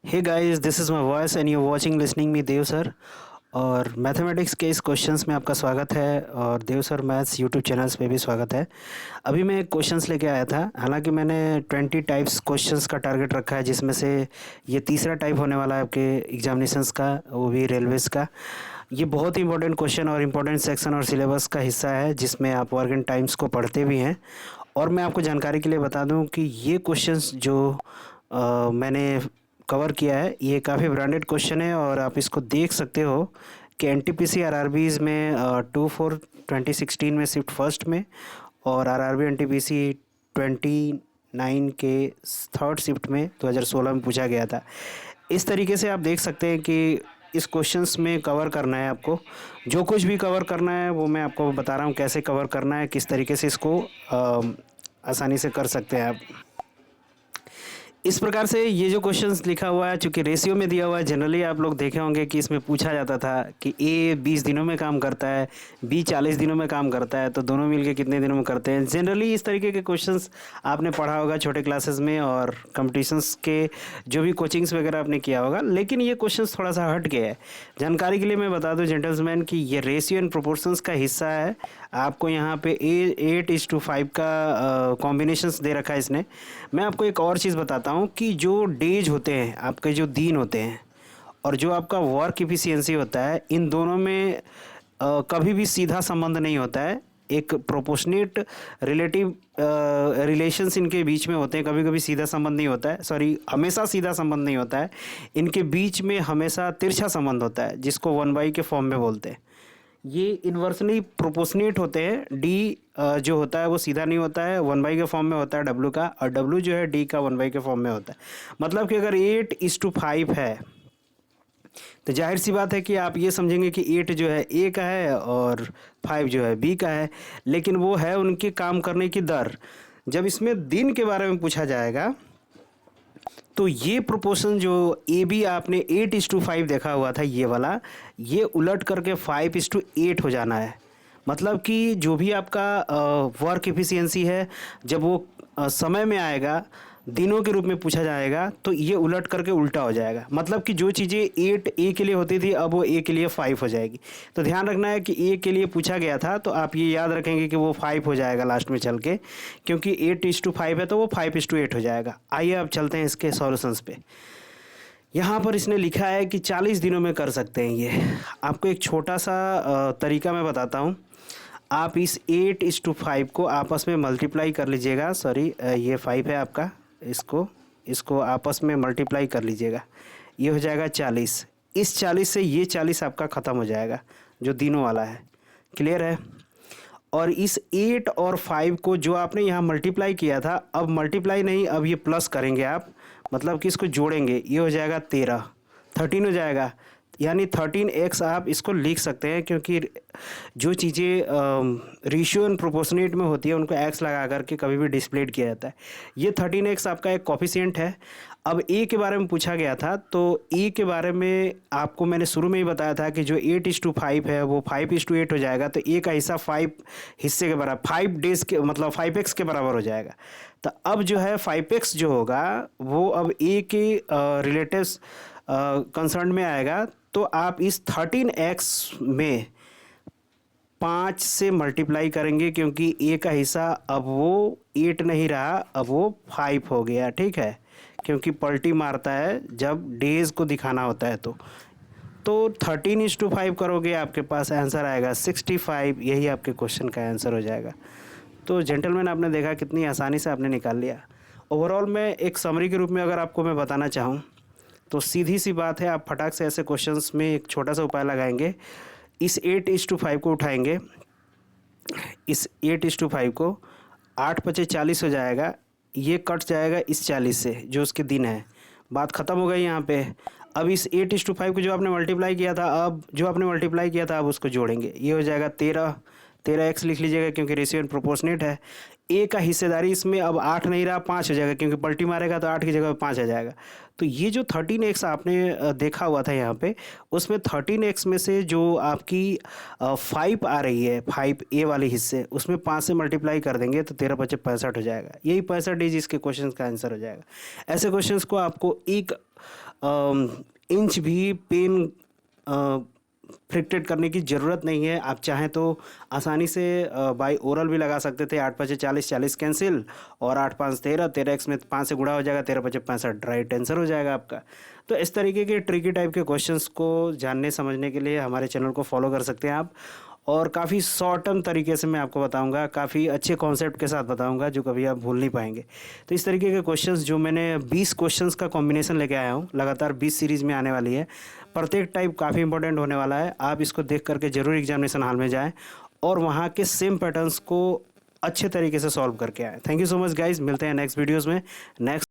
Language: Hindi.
Hey guys, this is my voice and you watching listening me Dev sir. और मैथमेटिक्स के इस क्वेश्चंस में आपका स्वागत है और Dev sir maths YouTube channels पे भी स्वागत है। अभी मैं क्वेश्चंस लेके आया था। हालांकि मैंने 20 टाइप्स क्वेश्चंस का टारगेट रखा है, जिसमें से ये तीसरा टाइप होने वाला है आपके एग्जामिनेशंस का, वो भी रेलवेज़ का। ये बहुत ही इंपॉर्टेंट क्वेश्चन और इम्पोर्टेंट सेक्शन और सिलेबस का हिस्सा है, जिसमें आप वर्क एंड टाइम्स को पढ़ते भी हैं। और मैं आपको जानकारी के लिए बता दूं कि ये क्वेश्चंस जो मैंने कवर किया है, ये काफ़ी ब्रांडेड क्वेश्चन है और आप इसको देख सकते हो कि एनटीपीसी आरआरबीज़ में 2/4/2016 में शिफ्ट फर्स्ट में, और आरआरबी एनटीपीसी 29 के थर्ड शिफ्ट में 2016 में पूछा गया था। इस तरीके से आप देख सकते हैं कि इस क्वेश्चंस में कवर करना है आपको। जो कुछ भी कवर करना है वो मैं आपको बता रहा हूँ, कैसे कवर करना है, किस तरीके से इसको आसानी से कर सकते हैं आप। इस प्रकार से ये जो क्वेश्चंस लिखा हुआ है, चूँकि रेशियो में दिया हुआ है, जनरली आप लोग देखे होंगे कि इसमें पूछा जाता था कि ए 20 दिनों में काम करता है, बी 40 दिनों में काम करता है, तो दोनों मिलके कितने दिनों में करते हैं। जनरली इस तरीके के क्वेश्चंस आपने पढ़ा होगा छोटे क्लासेस में और कंपटीशंस के जो भी कोचिंग्स वगैरह आपने किया होगा। लेकिन ये क्वेश्चंस थोड़ा सा हट गया है। जानकारी के लिए मैं बता दूँ जेंटलमैन कि ये रेशियो एंड प्रोपोर्शंस का हिस्सा है। आपको यहाँ पे 8:5 का कॉम्बिनेशंस दे रखा है इसने। मैं आपको एक और चीज़ बताता हूँ कि जो डेज होते हैं, आपके जो दिन होते हैं, और जो आपका वर्क इफ़िशियंसी होता है, इन दोनों में कभी भी सीधा संबंध नहीं होता है। एक प्रोपोर्शनेट रिलेटिव रिलेशंस इनके बीच में होते हैं। कभी कभी सीधा संबंध नहीं होता है, सॉरी, हमेशा सीधा संबंध नहीं होता है। इनके बीच में हमेशा तिरछा संबंध होता है, जिसको 1/, के फॉर्म में बोलते हैं। ये इन्वर्सली प्रोपोर्शनेट होते हैं। डी जो होता है वो सीधा नहीं होता है, 1/, के फॉर्म में होता है डब्ल्यू का, और डब्ल्यू जो है डी का 1/, के फॉर्म में होता है। मतलब कि अगर 8:5 है, तो जाहिर सी बात है कि आप ये समझेंगे कि 8 जो है ए का है और 5 जो है बी का है। लेकिन वो है उनके काम करने की दर। जब इसमें दिन के बारे में पूछा जाएगा, तो ये प्रोपोर्शन जो ए बी आपने 8:5 देखा हुआ था, ये वाला, ये उलट करके 5:8 हो जाना है। मतलब कि जो भी आपका वर्क एफिशिएंसी है, जब वो समय में आएगा, दिनों के रूप में पूछा जाएगा, तो ये उलट करके उल्टा हो जाएगा। मतलब कि जो चीज़ें 8 ए के लिए होती थी, अब वो ए के लिए 5 हो जाएगी। तो ध्यान रखना है कि ए के लिए पूछा गया था, तो आप ये याद रखेंगे कि वो 5 हो जाएगा लास्ट में चल के, क्योंकि 8:5 है तो वो 5:8 हो जाएगा। आइए अब चलते हैं इसके सॉल्यूशंस पे। यहाँ पर इसने लिखा है कि 40 दिनों में कर सकते हैं ये। आपको एक छोटा सा तरीका मैं बताता हूँ। आप इस 8:5 को आपस में मल्टीप्लाई कर लीजिएगा। सॉरी, ये 5 है आपका, इसको इसको आपस में मल्टीप्लाई कर लीजिएगा। ये हो जाएगा 40। इस 40 से ये 40 आपका ख़त्म हो जाएगा, जो दिनों वाला है। क्लियर है। और इस 8 और 5 को जो आपने यहाँ मल्टीप्लाई किया था, अब मल्टीप्लाई नहीं, अब ये प्लस करेंगे आप। मतलब कि इसको जोड़ेंगे, ये हो जाएगा 13 हो जाएगा। यानी 13x आप इसको लिख सकते हैं, क्योंकि जो चीज़ें रेशियो एंड प्रोपोर्शनेट में होती है उनको x लगा करके कभी भी डिस्प्लेड किया जाता है। ये 13x आपका एक कॉफिशिएंट है। अब a के बारे में पूछा गया था, तो a के बारे में आपको मैंने शुरू में ही बताया था कि जो 8:5 है वो 5:8 हो जाएगा। तो a का हिस्सा 5 हिस्से के बराबर, 5 डेज के, मतलब 5x के बराबर हो जाएगा। तो अब जो है 5x जो होगा वो अब a के रिलेटिव्स कंसर्न में आएगा। तो आप इस 13x में 5 से मल्टीप्लाई करेंगे, क्योंकि ए का हिस्सा अब वो 8 नहीं रहा, अब वो 5 हो गया। ठीक है, क्योंकि पलटी मारता है जब डेज को दिखाना होता है। तो 13:5 करोगे, आपके पास आंसर आएगा 65। यही आपके क्वेश्चन का आंसर हो जाएगा। तो जेंटलमैन, आपने देखा कितनी आसानी से आपने निकाल लिया। ओवरऑल मैं एक समरी के रूप में अगर आपको मैं बताना चाहूँ, तो सीधी सी बात है, आप फटाक से ऐसे क्वेश्चंस में एक छोटा सा उपाय लगाएंगे। इस 8:5 को उठाएंगे, इस 8:5 को 8×5 = 40 हो जाएगा। ये कट जाएगा इस 40 से, जो उसके दिन है। बात ख़त्म हो गई यहाँ पे। अब इस 8:5 को जो आपने मल्टीप्लाई किया था, अब जो आपने मल्टीप्लाई किया था, अब उसको जोड़ेंगे। ये हो जाएगा 13x लिख लीजिएगा, क्योंकि रेशियो एंड प्रोपोर्शनेट है। ए का हिस्सेदारी इसमें अब 8 नहीं रहा, 5 हो जाएगा, क्योंकि पलटी मारेगा तो 8 की जगह 5 आ जाएगा। तो ये जो 13x आपने देखा हुआ था यहाँ पे, उसमें 13x में से जो आपकी 5 आ रही है, 5 ए वाले हिस्से, उसमें 5 से मल्टीप्लाई कर देंगे तो 13×5 = 65 हो जाएगा। यही 65 डेज इसके क्वेश्चन का आंसर हो जाएगा। ऐसे क्वेश्चन को आपको एक इंच भी पेन फ्रिक्टेड करने की ज़रूरत नहीं है। आप चाहें तो आसानी से बाय ओरल भी लगा सकते थे। 8 5 40 40 कैंसिल और 8 5 13 13 एक्स में 5 से गुणा हो जाएगा, 13 5 65 राइट आंसर हो जाएगा आपका। तो इस तरीके के ट्रिकी टाइप के क्वेश्चंस को जानने समझने के लिए हमारे चैनल को फॉलो कर सकते हैं आप। और काफ़ी शॉर्ट टर्म तरीके से मैं आपको बताऊंगा, काफ़ी अच्छे कॉन्सेप्ट के साथ बताऊंगा जो कभी आप भूल नहीं पाएंगे। तो इस तरीके के क्वेश्चंस जो मैंने 20 क्वेश्चंस का कॉम्बिनेशन लेके आया हूँ, लगातार 20 सीरीज़ में आने वाली है। प्रत्येक टाइप काफ़ी इंपॉर्टेंट होने वाला है। आप इसको देख करके जरूर एग्जामिनेशन हॉल में जाएँ और वहाँ के सेम पैटर्न्स को अच्छे तरीके से सॉल्व करके आए। Thank you so much guys, मिलते हैं नेक्स्ट वीडियोज़ में नेक्स्ट